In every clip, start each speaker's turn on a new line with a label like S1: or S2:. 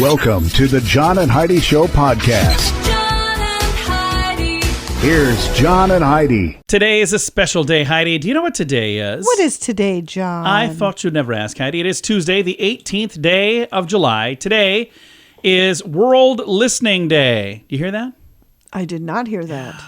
S1: Welcome to the John and Heidi Show podcast.
S2: John and Heidi.
S1: Here's John and Heidi.
S3: Today is a special day, Heidi. Do you know what today is?
S4: What is today, John?
S3: I thought you'd never ask, Heidi. It is Tuesday, the 18th day of July. Today is World Listening Day. Do you hear that?
S4: I did not hear that.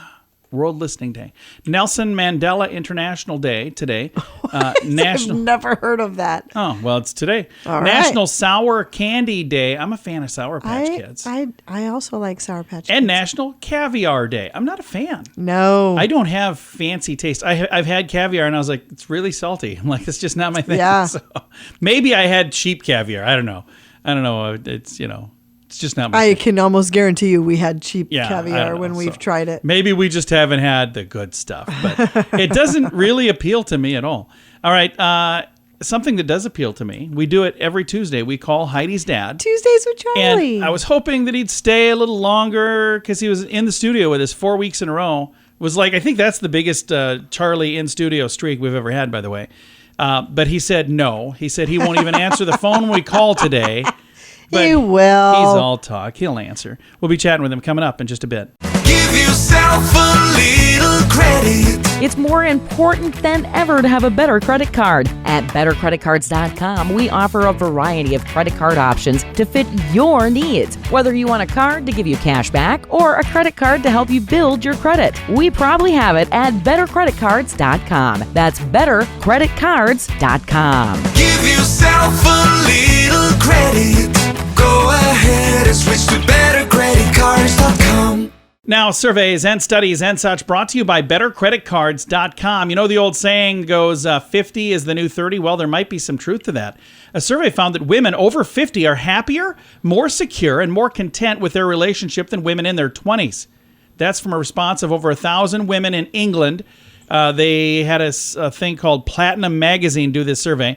S3: World Listening Day. Nelson Mandela International Day today.
S4: I've never heard of that.
S3: Oh, well, it's today.
S4: All right.
S3: National Sour Candy Day. I'm a fan of Sour Patch Kids.
S4: I also like Sour Patch Kids.
S3: And National Caviar Day. I'm not a fan.
S4: No.
S3: I don't have fancy taste. I've had caviar and I was like, it's really salty. I'm like, it's just not my thing.
S4: Yeah.
S3: So maybe I had cheap caviar. I don't know. It's, it's just not my
S4: I
S3: thing.
S4: can almost guarantee you we had cheap
S3: I
S4: caviar
S3: don't
S4: when
S3: know.
S4: we've
S3: So
S4: tried it.
S3: Maybe we just haven't had the good stuff, but it doesn't really appeal to me at all. All right. Something that does appeal to me. We do it every Tuesday. We call Heidi's dad.
S4: Tuesdays with Charlie.
S3: And I was hoping that he'd stay a little longer because he was in the studio with us 4 weeks in a row. I think that's the biggest Charlie in studio streak we've ever had, by the way. But he said no. He said he won't even answer the phone when we call today. But
S4: he will.
S3: He's all talk. He'll answer. We'll be chatting with him coming up in just a bit.
S5: Give yourself a little credit.
S6: It's more important than ever to have a better credit card. At bettercreditcards.com, we offer a variety of credit card options to fit your needs. Whether you want a card to give you cash back or a credit card to help you build your credit, we probably have it at bettercreditcards.com. That's bettercreditcards.com.
S5: Give yourself a little credit. Go ahead and switch to bettercreditcards.com.
S3: Now, surveys and studies and such brought to you by bettercreditcards.com. You know the old saying goes 50 is the new 30? Well, there might be some truth to that. A survey found that women over 50 are happier, more secure, and more content with their relationship than women in their 20s. That's from a response of over 1,000 women in England. They had a thing called Platinum Magazine do this survey.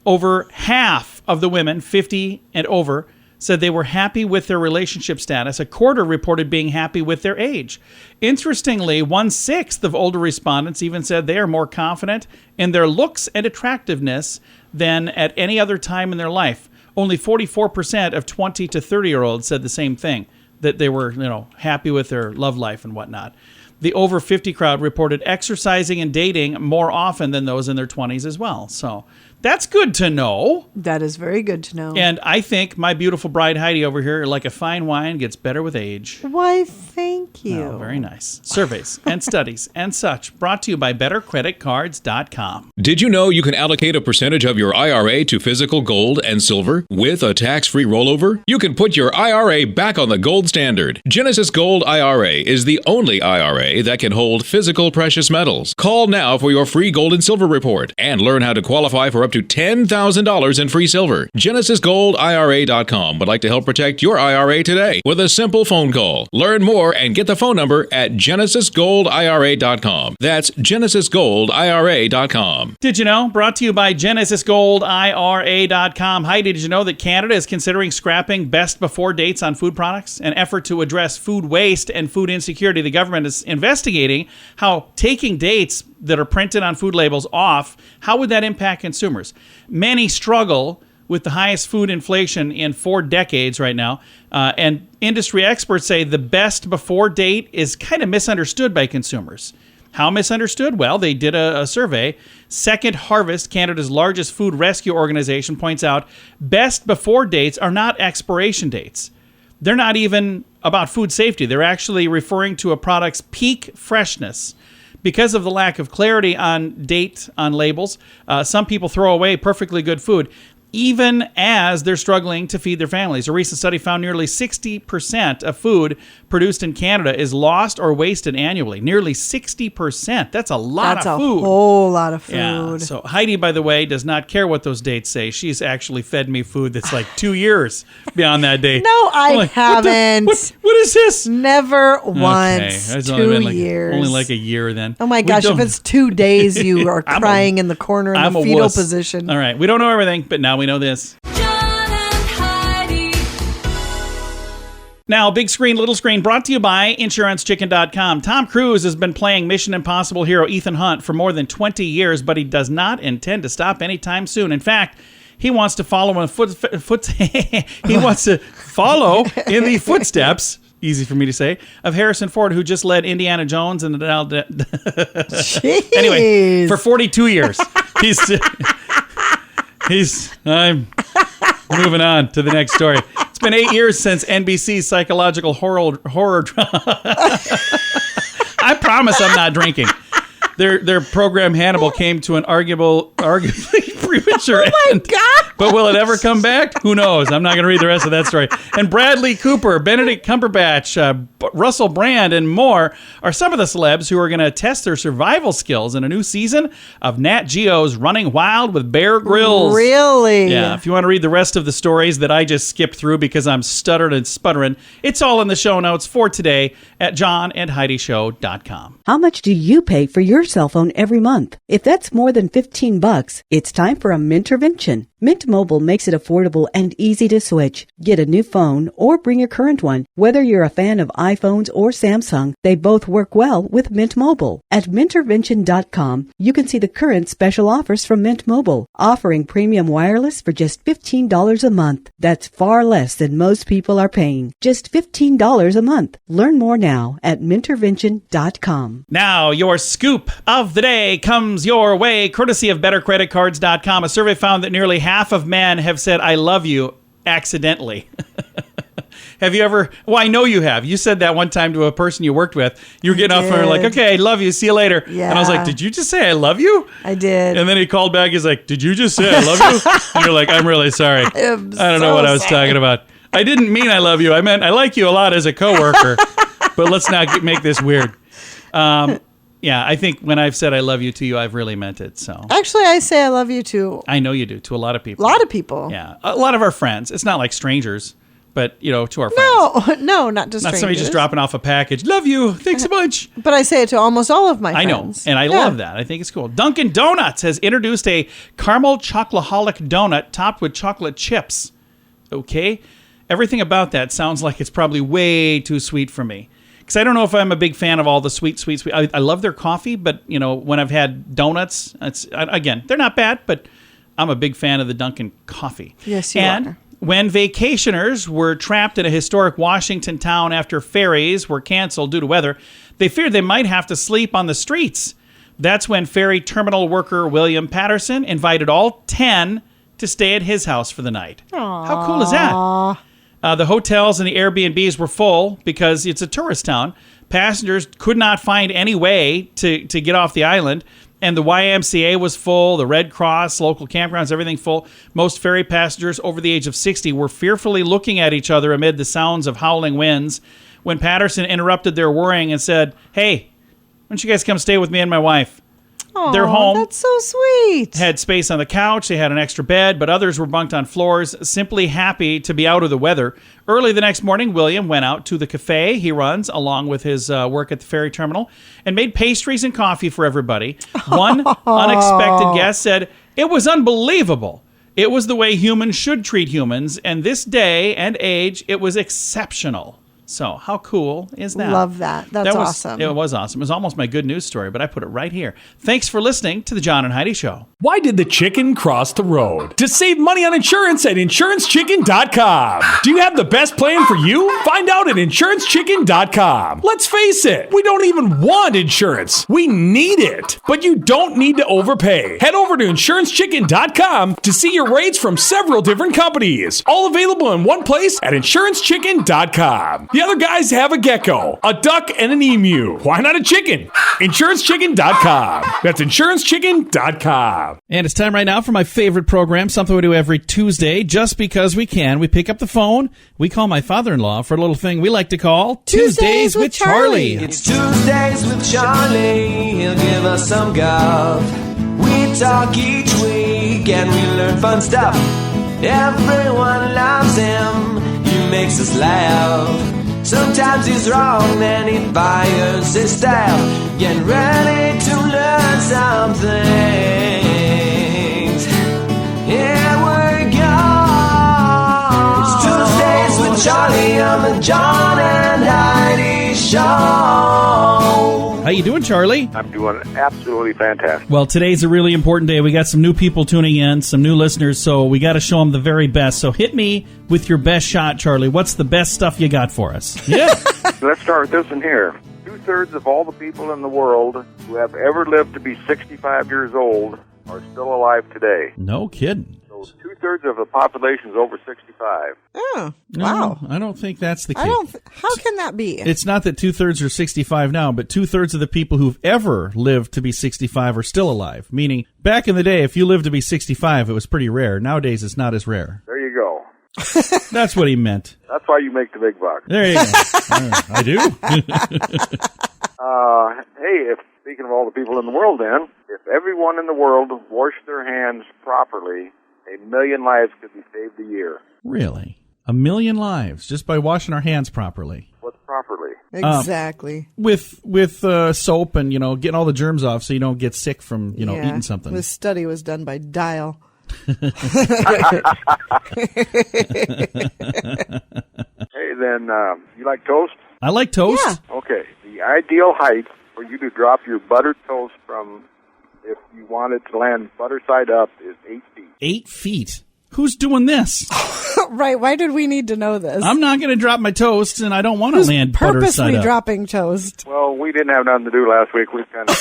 S3: Over half of the women, 50 and over, said they were happy with their relationship status. A quarter reported being happy with their age. Interestingly, 1/6 of older respondents even said they are more confident in their looks and attractiveness than at any other time in their life. Only 44% of 20 to 30-year-olds said the same thing, that they were, happy with their love life and whatnot. The over 50 crowd reported exercising and dating more often than those in their 20s as well. So that's good to know.
S4: That is very good to know.
S3: And I think my beautiful bride Heidi over here, like a fine wine, gets better with age.
S4: Why, thank you.
S3: Oh, very nice. Surveys and studies and such brought to you by bettercreditcards.com.
S7: Did you know you can allocate a percentage of your IRA to physical gold and silver with a tax-free rollover? You can put your IRA back on the gold standard. Genesis Gold IRA is the only IRA that can hold physical precious metals. Call now for your free gold and silver report and learn how to qualify for up to $10,000 in free silver. GenesisGoldIRA.com would like to help protect your IRA today with a simple phone call. Learn more and get the phone number at GenesisGoldIRA.com. That's GenesisGoldIRA.com.
S3: Did you know? Brought to you by GenesisGoldIRA.com. Heidi, did you know that Canada is considering scrapping best before dates on food products? An effort to address food waste and food insecurity. The government is investigating how taking dates that are printed on food labels off, how would that impact consumers? Many struggle with the highest food inflation in 4 decades right now. And industry experts say the best before date is kind of misunderstood by consumers. How misunderstood? Well, they did a survey. Second Harvest, Canada's largest food rescue organization, points out best before dates are not expiration dates. They're not even about food safety. They're actually referring to a product's peak freshness. Because of the lack of clarity on date on labels, some people throw away perfectly good food, even as they're struggling to feed their families. A recent study found nearly 60% of food produced in Canada is lost or wasted annually. Nearly 60%. That's a lot of food.
S4: That's a whole lot of food.
S3: Yeah. So Heidi, by the way, does not care what those dates say. She's actually fed me food that's like 2 years beyond that date.
S4: No, I
S3: like,
S4: haven't.
S3: What is this?
S4: Never
S3: Okay.
S4: once.
S3: It's
S4: 2
S3: only been
S4: years.
S3: Only like a year then.
S4: Oh my gosh, if it's 2 days, you are crying in the corner in the fetal position.
S3: All right. We don't know everything, but now we know this.
S2: John and Heidi.
S3: Now, big screen, little screen, brought to you by InsuranceChicken.com. Tom Cruise has been playing Mission Impossible hero Ethan Hunt for more than 20 years, but he does not intend to stop anytime soon. In fact, He wants to follow in he wants to follow in the footsteps. Easy for me to say, of Harrison Ford, who just led Indiana Jones and anyway, for 42 years. I'm moving on to the next story. It's been 8 years since NBC's psychological horror drama. I promise I'm not drinking. Their program Hannibal came to an arguably premature end. God. But will it ever come back? Who knows? I'm not going to read the rest of that story. And Bradley Cooper, Benedict Cumberbatch, Russell Brand, and more are some of the celebs who are going to test their survival skills in a new season of Nat Geo's Running Wild with Bear Grylls.
S4: Really?
S3: Yeah. If you want to read the rest of the stories that I just skipped through because I'm stuttering and sputtering, it's all in the show notes for today at johnandheidishow.com.
S8: How much do you pay for your cell phone every month? If that's more than $15, it's time for a Mintervention. Mint Mobile makes it affordable and easy to switch. Get a new phone or bring your current one. Whether you're a fan of iPhones or Samsung, they both work well with Mint Mobile. At Mintervention.com, you can see the current special offers from Mint Mobile, offering premium wireless for just $15 a month. That's far less than most people are paying. Just $15 a month. Learn more now at Mintervention.com.
S3: Now, your scoop of the day comes your way, courtesy of BetterCreditCards.com. A survey found that nearly half of men have said, I love you, accidentally. Have you ever? Well, I know you have. You said that one time to a person you worked with. You were getting off and you're like, okay, I love you. See you later.
S4: Yeah.
S3: And I was like, did you just say I love you?
S4: I did.
S3: And then he called back. He's like, did you just say I love you? And you're like, I'm really sorry. I don't know what I was talking about. I didn't mean I love you. I meant I like you a lot as a coworker. But let's not make this weird. Yeah, I think when I've said I love you to you, I've really meant it. So
S4: actually, I say I love you too.
S3: I know you do, to a lot of people.
S4: A lot of people.
S3: Yeah, a lot of our friends. It's not like strangers, but to our friends.
S4: No, not just
S3: not
S4: strangers.
S3: Somebody just dropping off a package. Love you. Thanks a bunch.
S4: But I say it to almost all of my friends.
S3: I know, and I love that. I think it's cool. Dunkin' Donuts has introduced a caramel chocolaholic donut topped with chocolate chips. Okay, everything about that sounds like it's probably way too sweet for me. Because I don't know if I'm a big fan of all the sweet. I love their coffee, but when I've had donuts, again, they're not bad, but I'm a big fan of the Dunkin' coffee.
S4: Yes, you
S3: are. When vacationers were trapped in a historic Washington town after ferries were canceled due to weather, they feared they might have to sleep on the streets. That's when ferry terminal worker William Patterson invited all 10 to stay at his house for the night.
S4: Aww.
S3: How cool is that? The hotels and the Airbnbs were full because it's a tourist town. Passengers could not find any way to get off the island. And the YMCA was full, the Red Cross, local campgrounds, everything full. Most ferry passengers over the age of 60 were fearfully looking at each other amid the sounds of howling winds when Patterson interrupted their worrying and said, hey, why don't you guys come stay with me and my wife?
S4: Aww,
S3: their home
S4: that's so sweet.
S3: Had space on the couch. They had an extra bed, but others were bunked on floors, simply happy to be out of the weather. Early the next morning, William went out to the cafe he runs, along with his work at the ferry terminal, and made pastries and coffee for everybody. One unexpected guest said, it was unbelievable. It was the way humans should treat humans, and this day and age, it was exceptional. So how cool is that?
S4: Love that. That's awesome.
S3: It was awesome. It was almost my good news story, but I put it right here. Thanks for listening to the John and Heidi Show.
S9: Why did the chicken cross the road? To save money on insurance at InsuranceChicken.com. Do you have the best plan for you? Find out at InsuranceChicken.com. Let's face it, we don't even want insurance. We need it. But you don't need to overpay. Head over to InsuranceChicken.com to see your rates from several different companies. All available in one place at InsuranceChicken.com. The other guys have a gecko, a duck, and an emu. Why not a chicken? InsuranceChicken.com. That's InsuranceChicken.com.
S3: And it's time right now for my favorite program, something we do every Tuesday, just because we can. We pick up the phone, we call my father-in-law for a little thing we like to call Tuesdays with Charlie.
S5: It's Tuesdays with Charlie. He'll give us some guff. We talk each week and we learn fun stuff. Everyone loves him. He makes us laugh. Sometimes he's wrong, then he fires his staff. Get ready to learn some things. Here we go. It's Tuesdays with Charlie on the John and Heidi Show.
S3: Hi. you doing, Charlie?
S10: I'm doing absolutely fantastic.
S3: Well, today's a really important day. We got some new people tuning in, some new listeners, so we got to show them the very best. So hit me with your best shot, Charlie. What's the best stuff you got for us? Yeah.
S10: Let's start with this one here. 2/3 of all the people in the world who have ever lived to be 65 years old are still alive today.
S3: No kidding.
S10: So 2/3 of the population is over 65.
S4: Oh, wow.
S3: No, I don't think that's the case.
S4: How can that be?
S3: It's not that 2/3 are 65 now, but 2/3 of the people who've ever lived to be 65 are still alive. Meaning, back in the day, if you lived to be 65, it was pretty rare. Nowadays, it's not as rare.
S10: There you go.
S3: That's what he meant.
S10: That's why you make the big bucks.
S3: There you go. I do.
S10: Hey, speaking of all the people in the world then, if everyone in the world washed their hands properly, 1 million lives could be saved a year.
S3: Really? 1 million lives just by washing our hands properly.
S10: What's properly?
S4: Exactly.
S3: With soap and, getting all the germs off so you don't get sick from, eating something.
S4: This study was done by Dial.
S10: Hey, then, you like toast?
S3: I like toast.
S4: Yeah.
S10: Okay. The ideal height for you to drop your buttered toast from, if you want it to land butter side up, is 8 feet.
S3: 8 feet? Who's doing this?
S4: Right. Why did we need to know this?
S3: I'm not going to drop my toast, and I don't want to land butter side
S4: purposely
S3: up.
S4: dropping toast?
S10: Well, we didn't have nothing to do last week. We kind of...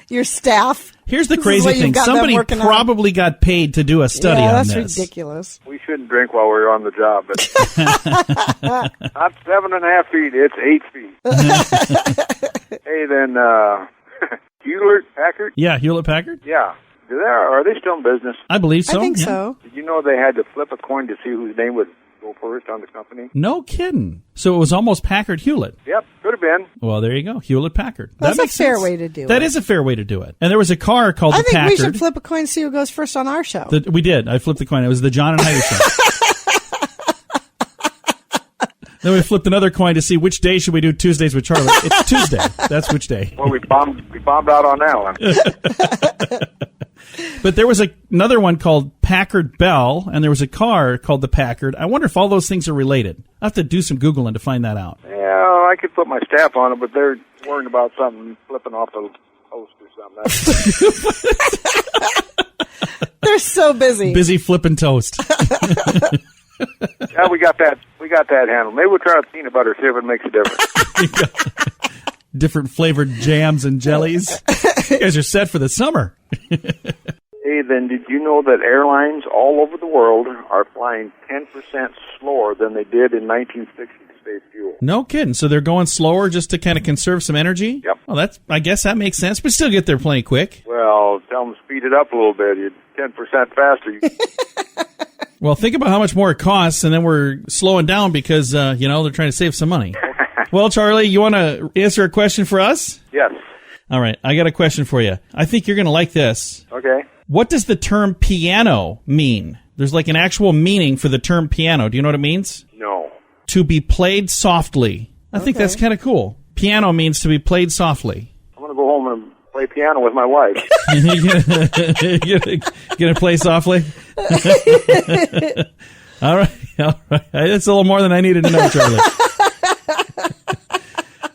S4: Your staff.
S3: Here's the
S4: This is
S3: crazy
S4: what you've
S3: thing.
S4: got them
S3: Somebody
S4: working on.
S3: probably got paid to do a study on
S4: that's
S3: this.
S4: ridiculous.
S10: We shouldn't drink while we're on the job. But not 7.5 feet, it's 8 feet. Hey, then, Hewlett Packard?
S3: Yeah, Hewlett Packard?
S10: Yeah. Are they still in business?
S3: I believe so.
S4: I think
S3: yeah.
S4: so.
S10: Did you know they had to flip a coin to see whose name would go first on the company?
S3: No kidding. So it was almost Packard Hewlett.
S10: Yep, could have been.
S3: Well, there you go. Hewlett Packard.
S4: That's
S3: that
S4: a
S3: makes
S4: fair
S3: sense.
S4: way to do it.
S3: That is a fair way to do it. And there was a car called
S4: I
S3: the
S4: think
S3: Packard.
S4: we should flip a coin, see who goes first on our show.
S3: We did. I flipped the coin. It was the John and Heidi show. Then we flipped another coin to see which day should we do Tuesdays with Charlie. It's Tuesday. That's which day.
S10: Well, we bombed out on that one.
S3: But there was another one called Packard Bell, and there was a car called the Packard. I wonder if all those things are related. I have to do some Googling to find that out.
S10: Yeah, I could put my stamp on it, but they're worrying about something flipping off the post or something.
S4: They're so busy.
S3: Busy flipping toast.
S10: Yeah, we got that handled. Maybe we'll try with peanut butter, see if it makes a difference.
S3: Different flavored jams and jellies. You guys are set for the summer.
S10: Hey, then, did you know that airlines all over the world are flying 10% slower than they did in 1960 to save fuel?
S3: No kidding. So they're going slower just to kind of conserve some energy?
S10: Yep.
S3: Well, I guess that makes sense, but still get there plenty quick.
S10: Well, tell them to speed it up a little bit. You're 10% faster.
S3: Well, think about how much more it costs, and then we're slowing down because, they're trying to save some money. Well, Charlie, you want to answer a question for us?
S10: Yes.
S3: All right. I got a question for you. I think you're going to like this.
S10: Okay.
S3: What does the term piano mean? There's like an actual meaning for the term piano. Do you know what it means?
S10: No.
S3: To be played softly. I think that's kind of cool. Piano means to be played softly.
S10: I'm going to go home and play piano with my wife.
S3: You gonna play softly? All right. That's a little more than I needed to know, Charlie.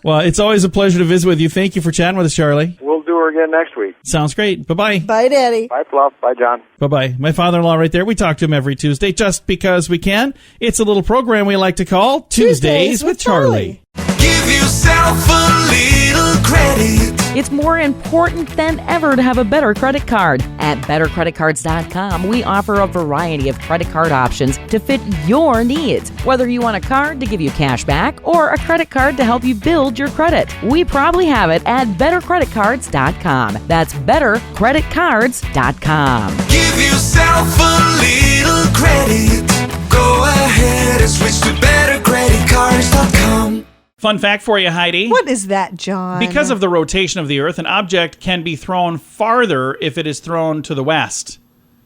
S3: Well, it's always a pleasure to visit with you. Thank you for chatting with us, Charlie.
S10: We'll do her again next week.
S3: Sounds great. Bye-bye.
S4: Bye, Daddy.
S10: Bye, Fluff. Bye, John.
S3: Bye-bye. My father-in-law right there. We talk to him every Tuesday just because we can. It's a little program we like to call Tuesdays with Charlie.
S5: Give yourself a little credit.
S6: It's more important than ever to have a better credit card. At bettercreditcards.com, we offer a variety of credit card options to fit your needs. Whether you want a card to give you cash back or a credit card to help you build your credit, we probably have it at bettercreditcards.com. That's bettercreditcards.com.
S5: Give yourself a little credit. Go ahead and switch to bettercreditcards.com.
S3: Fun fact for you, Heidi.
S4: What is that, John?
S3: Because of the rotation of the Earth, an object can be thrown farther if it is thrown to the west.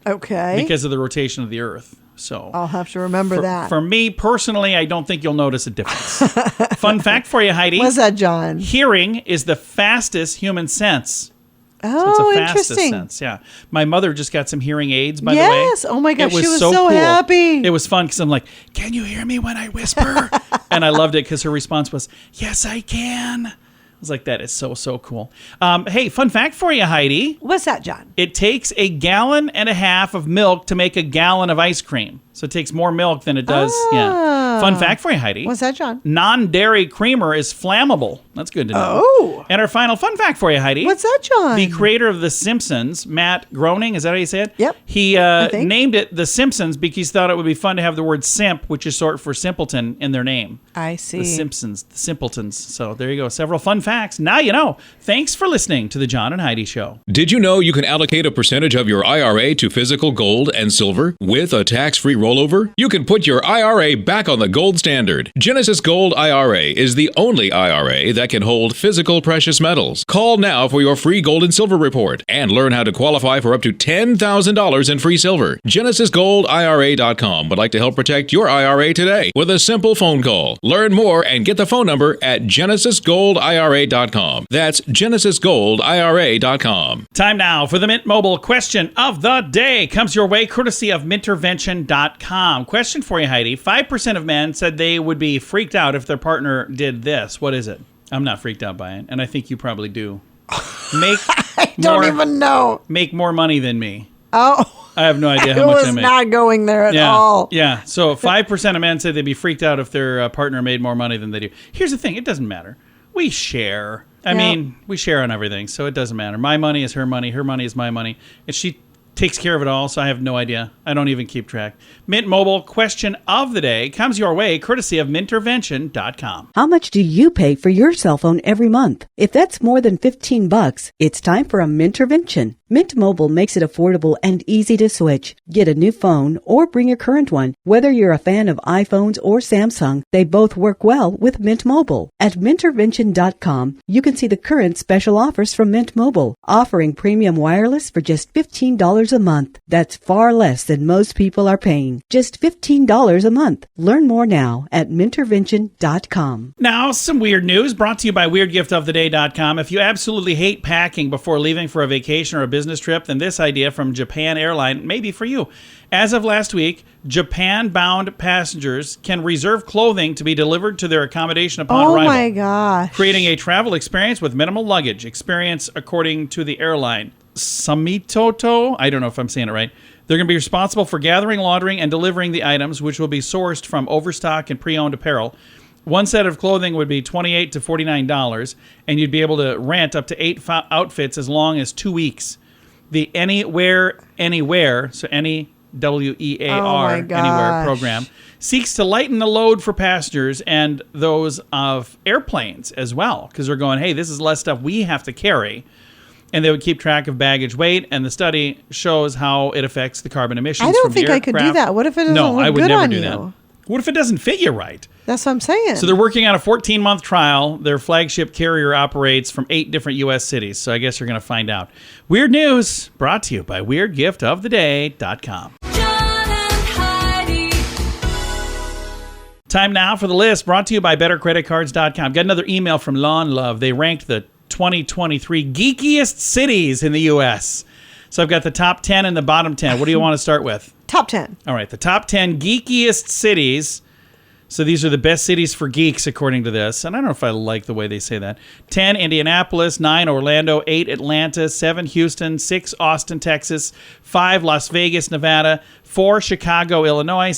S4: Okay.
S3: Because of the rotation of the Earth. So
S4: I'll have to remember that.
S3: For me, personally, I don't think you'll notice a difference. Fun fact for you, Heidi.
S4: What's that, John?
S3: Hearing is the fastest human sense.
S4: Oh,
S3: So it's the fastest
S4: interesting.
S3: sense, yeah. My mother just got some hearing aids, by the way.
S4: Yes. Oh, my gosh.
S3: It
S4: She was
S3: so
S4: so
S3: cool.
S4: happy.
S3: It was fun because I'm like, can you hear me when I whisper? And I loved it because her response was, yes, I can. was like, that is so, so cool. Hey, fun fact for you, Heidi.
S4: What's that, John?
S3: It takes 1.5 gallons of milk to make 1 gallon of ice cream. So it takes more milk than it does. Yeah. Fun fact for you, Heidi.
S4: What's that, John?
S3: Non-dairy creamer is flammable. That's good to know.
S4: Oh.
S3: And our final fun fact for you, Heidi.
S4: What's that, John?
S3: The creator of The Simpsons, Matt Groening, is that how you say it?
S4: Yep.
S3: He named it The Simpsons because he thought it would be fun to have the word simp, which is short for simpleton, in their name.
S4: I see.
S3: The Simpsons, the simpletons. So there you go. Several fun facts. Now you know. Thanks for listening to the John and Heidi Show.
S7: Did you know you can allocate a percentage of your IRA to physical gold and silver with a tax-free rollover? You can put your IRA back on the gold standard. Genesis Gold IRA is the only IRA that can hold physical precious metals. Call now for your free gold and silver report and learn how to qualify for up to $10,000 in free silver. GenesisGoldIRA.com would like to help protect your IRA today with a simple phone call. Learn more and get the phone number at GenesisGoldIRA.com. That's GenesisGoldIRA.com.
S3: Time now for the Mint Mobile question of the day. Comes your way courtesy of Mintervention.com. Question for you, Heidi. 5% of men said they would be freaked out if their partner did this. What is it? I'm not freaked out by it, and I think you probably do.
S4: I don't even know.
S3: Make more money than me.
S4: Oh.
S3: I have no idea how much I make.
S4: I was not going there at all.
S3: Yeah. So 5% of men said they'd be freaked out if their partner made more money than they do. Here's the thing. It doesn't matter. We share. I mean, we share on everything, so it doesn't matter. My money is her money. Her money is my money. And she takes care of it all, so I have no idea. I don't even keep track. Mint Mobile question of the day comes your way courtesy of Mintervention.com.
S8: How much do you pay for your cell phone every month? If that's more than $15, it's time for a Mintervention. Mint Mobile makes it affordable and easy to switch. Get a new phone or bring your current one. Whether you're a fan of iPhones or Samsung, they both work well with Mint Mobile. At Mintervention.com, you can see the current special offers from Mint Mobile, offering premium wireless for just $15 a month. That's far less than most people are paying. Just $15 a month. Learn more now at Mintervention.com.
S3: Now, some weird news brought to you by WeirdGiftOfTheDay.com. If you absolutely hate packing before leaving for a vacation or a business trip, then this idea from Japan Airline may be for you. As of last week, Japan-bound passengers can reserve clothing to be delivered to their accommodation upon arrival.
S4: Oh my gosh.
S3: Creating a travel experience with minimal luggage. Experience according to the airline. Samitoto, I don't know if I'm saying it right. They're going to be responsible for gathering, laundering, and delivering the items, which will be sourced from overstock and pre-owned apparel. One set of clothing would be $28 to $49, and you'd be able to rent up to 8 outfits as long as 2 weeks. The Anywhere, so N-E-W-E-A-R, Anywhere program, seeks to lighten the load for passengers and those of airplanes as well, because they're going, hey, this is less stuff we have to carry. And they would keep track of baggage weight, and the study shows how it affects the carbon emissions.
S4: I don't
S3: from the
S4: think I could do
S3: aircraft.
S4: that. What if it doesn't
S3: No,
S4: look
S3: I would
S4: good
S3: never
S4: on
S3: do
S4: you?
S3: that. What if it doesn't fit you right?
S4: That's what I'm saying.
S3: So they're working on a 14-month trial. Their flagship carrier operates from 8 different U.S. cities, so I guess you're going to find out. Weird news brought to you by WeirdGiftOfTheDay.com.
S2: John and Heidi.
S3: Time now for the list brought to you by BetterCreditCards.com. Got another email from Lawn Love. They ranked the 2023 geekiest cities in the U.S. So I've got the top 10 and the bottom 10. What do you want to start with?
S4: Top 10.
S3: All right, the top 10 geekiest cities. So these are the best cities for geeks, according to this. And I don't know if I like the way they say that. 10, Indianapolis. 9, Orlando. 8, Atlanta. 7, Houston. 6, Austin, Texas. 5, Las Vegas, Nevada. 4, Chicago, Illinois.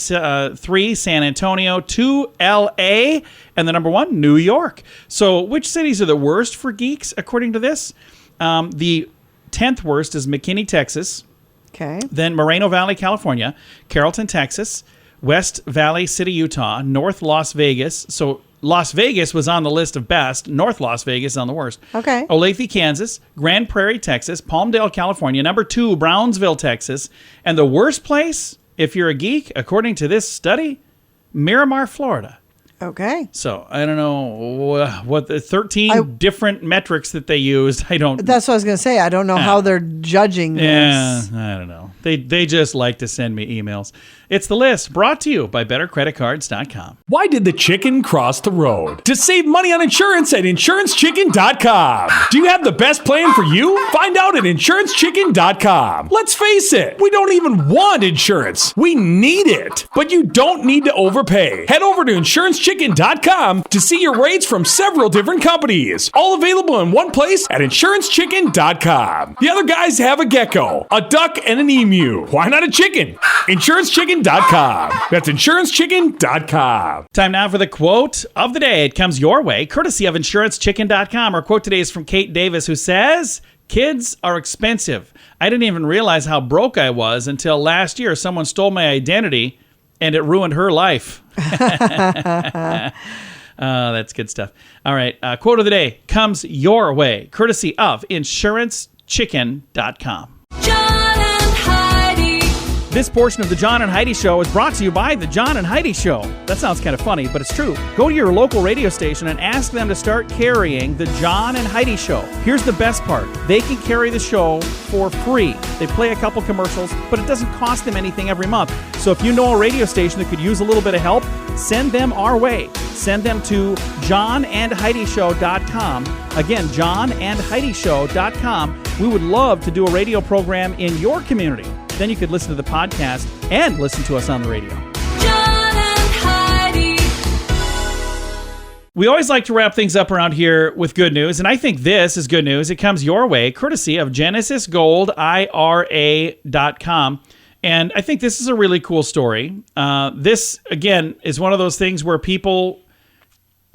S3: 3, San Antonio. 2, L.A. And the number 1, New York. So which cities are the worst for geeks, according to this? The 10th worst is McKinney, Texas.
S4: Okay.
S3: Then Moreno Valley, California. Carrollton, Texas. West Valley City, Utah, North Las Vegas. So Las Vegas was on the list of best. North Las Vegas is on the worst.
S4: Okay.
S3: Olathe, Kansas, Grand Prairie, Texas, Palmdale, California. Number 2, Brownsville, Texas. And the worst place, if you're a geek, according to this study, Miramar, Florida.
S4: Okay.
S3: So I don't know what the 13 different metrics that they used. I don't.
S4: That's what I was going to say. I don't know how they're judging this.
S3: Yeah, I don't know. They just like to send me emails. It's the list brought to you by BetterCreditCards.com.
S9: Why did the chicken cross the road? To save money on insurance at InsuranceChicken.com. Do you have the best plan for you? Find out at InsuranceChicken.com. Let's face it, we don't even want insurance. We need it. But you don't need to overpay. Head over to InsuranceChicken.com to see your rates from several different companies. All available in one place at InsuranceChicken.com. The other guys have a gecko, a duck, and an emu. Why not a chicken? InsuranceChicken.com. That's InsuranceChicken.com.
S3: Time now for the quote of the day. It comes your way, courtesy of InsuranceChicken.com. Our quote today is from Kate Davis, who says, "Kids are expensive. I didn't even realize how broke I was until last year someone stole my identity and it ruined her life." That's good stuff. All right. Quote of the day comes your way, courtesy of InsuranceChicken.com.
S2: John and Heidi.
S3: This portion of the John and Heidi Show is brought to you by the John and Heidi Show. That sounds kind of funny, but it's true. Go to your local radio station and ask them to start carrying the John and Heidi Show. Here's the best part. They can carry the show for free. They play a couple commercials, but it doesn't cost them anything every month. So if you know a radio station that could use a little bit of help, send them our way. Send them to johnandheidishow.com. Again, johnandheidishow.com. We would love to do a radio program in your community. Then you could listen to the podcast and listen to us on the radio.
S2: John and Heidi.
S3: We always like to wrap things up around here with good news, and I think this is good news. It comes your way, courtesy of GenesisGoldIRA.com. And I think this is a really cool story. This, again, is one of those things where people,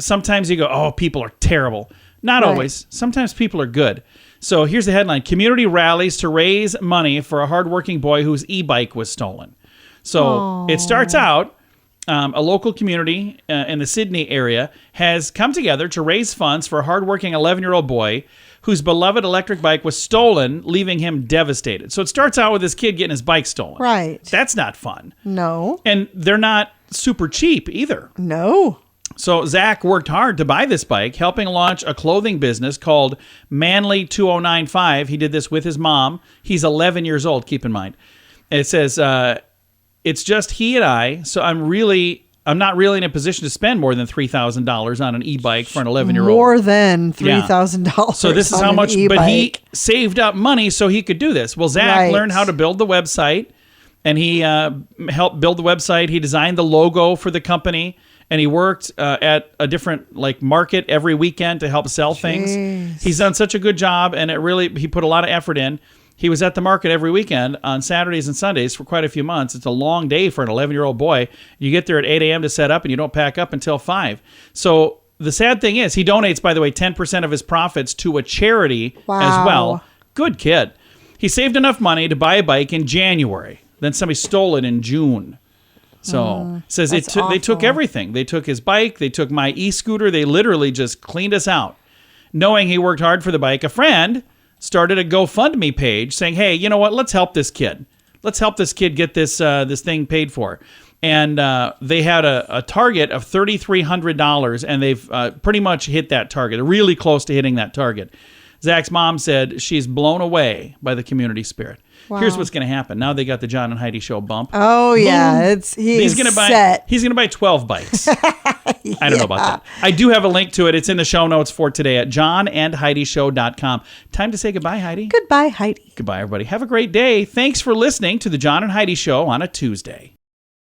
S3: sometimes you go, oh, people are terrible. Not always. Sometimes people are good. So here's the headline. Community rallies to raise money for a hardworking boy whose e-bike was stolen. So It starts out, a local community in the Sydney area has come together to raise funds for a hardworking 11-year-old boy whose beloved electric bike was stolen, leaving him devastated. So it starts out with this kid getting his bike stolen.
S4: Right.
S3: That's not fun.
S4: No.
S3: And they're not super cheap either.
S4: No.
S3: So Zach worked hard to buy this bike, helping launch a clothing business called Manly 2095. He did this with his mom. He's 11 years old, keep in mind. And it says, it's just he and I, so I'm not really in a position to spend more than $3,000 on an e-bike for an 11-year-old.
S4: More than $3,000.
S3: So this is how much, but he saved up money so he could do this. Well, Zach learned how to build the website, and he helped build the website. He designed the logo for the company. And he worked at a different market every weekend to help sell things. He's done such a good job, and he put a lot of effort in. He was at the market every weekend on Saturdays and Sundays for quite a few months. It's a long day for an 11-year-old boy. You get there at 8 a.m. to set up, and you don't pack up until 5. So the sad thing is, he donates, by the way, 10% of his profits to a charity as well. Good kid. He saved enough money to buy a bike in January. Then somebody stole it in June. So it says they took everything. They took his bike. They took my e-scooter. They literally just cleaned us out. Knowing he worked hard for the bike, a friend started a GoFundMe page saying, hey, you know what? Let's help this kid. Let's help this kid get this thing paid for. And they had a target of $3,300, and they've pretty much hit that target. They're really close to hitting that target. Zach's mom said she's blown away by the community spirit. Wow. Here's what's going to happen. Now they got the John and Heidi Show bump.
S4: Oh, yeah. He's going
S3: to buy 12 bikes. I don't know about that. I do have a link to it. It's in the show notes for today at johnandheidishow.com. Time to say goodbye, Heidi.
S4: Goodbye, Heidi.
S3: Goodbye, everybody. Have a great day. Thanks for listening to the John and Heidi Show on a Tuesday.